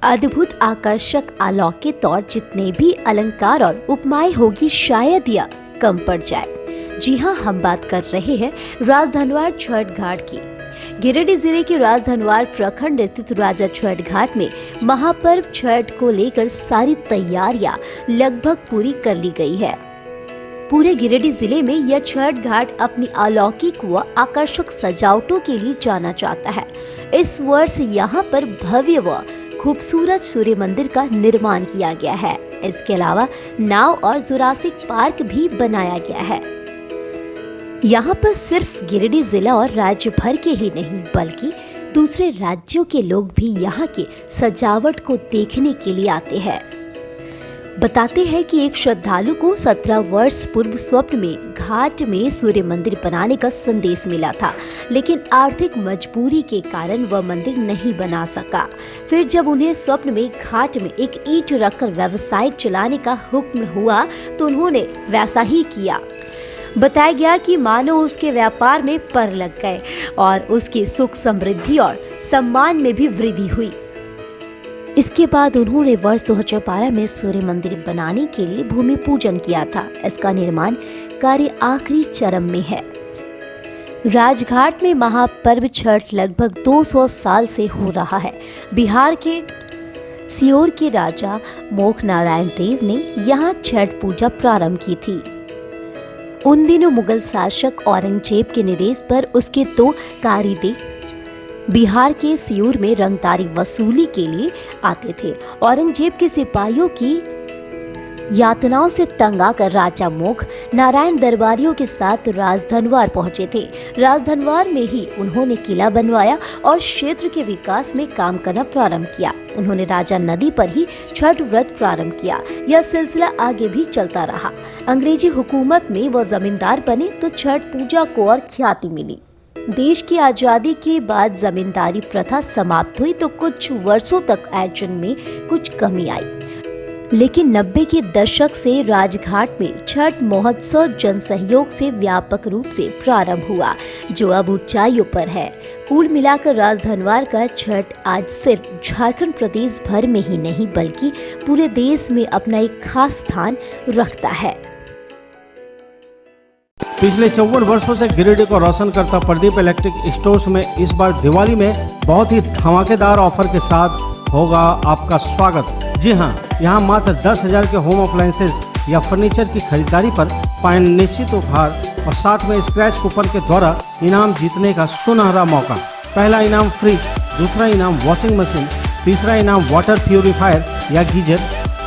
अद्भुत, आकर्षक, अलौकिक और जितने भी अलंकार और उपमाएं होगी शायद यह कम पड़ जाए। जी हाँ, हम बात कर रहे हैं राजधनवार छठ घाट की। गिरिडीह जिले के राजधनवार प्रखंड स्थित राजा छठ घाट में महापर्व छठ को लेकर सारी तैयारियां लगभग पूरी कर ली गई है। पूरे गिरिडीह जिले में यह छठ घाट अपनी अलौकिक व आकर्षक सजावटों के लिए जाना जाता है। इस वर्ष यहाँ पर भव्य व खूबसूरत सूर्य मंदिर का निर्माण किया गया है। इसके अलावा नाव और जुरासिक पार्क भी बनाया गया है। यहाँ पर सिर्फ गिरिडीह जिला और राज्य भर के ही नहीं बल्कि दूसरे राज्यों के लोग भी यहाँ के सजावट को देखने के लिए आते हैं। बताते हैं कि एक श्रद्धालु को 17 वर्ष पूर्व स्वप्न में घाट में सूर्य मंदिर बनाने का संदेश मिला था, लेकिन आर्थिक मजबूरी के कारण वह मंदिर नहीं बना सका। फिर जब उन्हें स्वप्न में घाट में एक ईंट रखकर व्यवसाय चलाने का हुक्म हुआ तो उन्होंने वैसा ही किया। बताया गया कि मानो उसके व्यापार में पर लग गए और उसकी सुख समृद्धि और सम्मान में भी वृद्धि हुई। इसके बाद उन्होंने वर्ष 2012 में सूर्य मंदिर बनाने के लिए भूमि पूजन किया था। इसका निर्माण कार्य आखिरी चरण में है। राजघाट में महापर्व छठ लगभग 200 साल से हो रहा है। बिहार के सीहोर के राजा मोख नारायण देव ने यहाँ छठ पूजा प्रारंभ की थी। उन दिनों मुगल शासक औरंगजेब के निर्देश पर उसके 2 कारिंदे बिहार के सीहोर में रंगदारी वसूली के लिए आते थे। औरंगजेब के सिपाहियों की यातनाओं से तंग आकर राजा मोख नारायण दरबारियों के साथ राजधनवार पहुंचे थे। राजधनवार में ही उन्होंने किला बनवाया और क्षेत्र के विकास में काम करना प्रारंभ किया। उन्होंने राजा नदी पर ही छठ व्रत प्रारंभ किया। यह सिलसिला आगे भी चलता रहा। अंग्रेजी हुकूमत में वह जमींदार बने तो छठ पूजा को और ख्याति मिली। देश की आजादी के बाद जमींदारी प्रथा समाप्त हुई तो कुछ वर्षों तक आयोजन में कुछ कमी आई, लेकिन 90 के दशक से राजघाट में छठ महोत्सव जन सहयोग से व्यापक रूप से प्रारंभ हुआ, जो अब ऊंचाइयों पर है। कुल मिलाकर राजधनवार का छठ आज सिर्फ झारखंड प्रदेश भर में ही नहीं बल्कि पूरे देश में अपना एक खास स्थान रखता है। पिछले 54 वर्षों से गिरिडीह को रोशन करता प्रदीप इलेक्ट्रिक स्टोर्स में इस बार दिवाली में बहुत ही धमाकेदार ऑफर के साथ होगा आपका स्वागत। जी हां, यहां मात्र 10,000 के होम अप्लायंसेज या फर्नीचर की खरीदारी पर पाएं निश्चित उपहार और साथ में स्क्रैच कूपन के द्वारा इनाम जीतने का सुनहरा मौका। पहला इनाम फ्रिज, दूसरा इनाम वॉशिंग मशीन, तीसरा इनाम वाटर प्यूरिफायर या गीजर,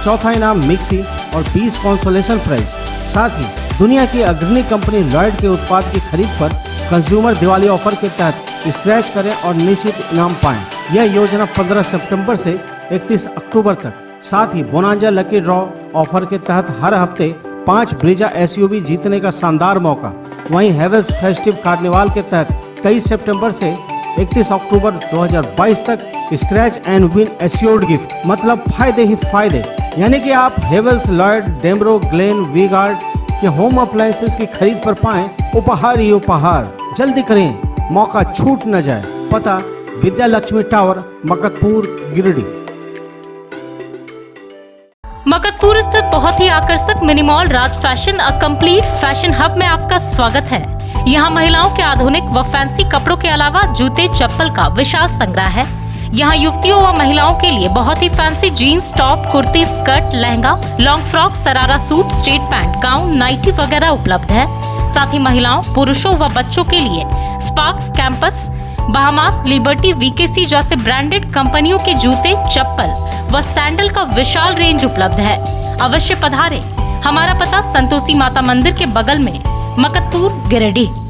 चौथा इनाम मिक्सी और 20 कंसोलेशन प्राइज। साथ ही दुनिया की अग्रणी कंपनी लॉयड के उत्पाद की खरीद पर कंज्यूमर दिवाली ऑफर के तहत स्क्रैच करें और निश्चित इनाम पाएं। यह योजना 15 सितंबर से 31 अक्टूबर तक। साथ ही बोनांजा लकी ड्रॉ ऑफर के तहत हर हफ्ते 5 ब्रेजा एसयूवी जीतने का शानदार मौका। वहीं हेवेल्स फेस्टिव कार्निवाल के तहत 23 सितंबर से 31 अक्टूबर 2022 तक scratch and win assured gift, मतलब फायदे ही फायदे। यानी कि आप हेवेल्स, लॉयड, डेमरो, ग्लेन, वी-गार्ड के होम अप्लायंसेस की खरीद पर पाएं उपहार ही उपहार। जल्दी करें, मौका छूट न जाए। पता विद्या लक्ष्मी टावर, मकतपुर, गिरिडीह। मकतपुर स्थित बहुत ही आकर्षक mini mall Raj fashion a complete fashion hub में आपका स्वागत है। यहाँ महिलाओं के आधुनिक व फैंसी कपड़ों के अलावा जूते चप्पल का विशाल संग्रह है। यहाँ युवतियों व महिलाओं के लिए बहुत ही fancy jeans, top, kurti, skirt, lehenga, long frock, sharara suit, straight pant, gown, nightie वगैरह उपलब्ध है। साथ ही महिलाओं, पुरुषों व बच्चों के लिए स्पार्क्स, कैंपस, बहामास, लिबर्टी, वीकेसी जैसे ब्रांडेड कंपनियों के जूते, चप्पल व सैंडल का विशाल रेंज उपलब्ध है। अवश्य पधारें। हमारा पता संतोषी माता मंदिर के बगल में, मकतपुर, गिरिडीह।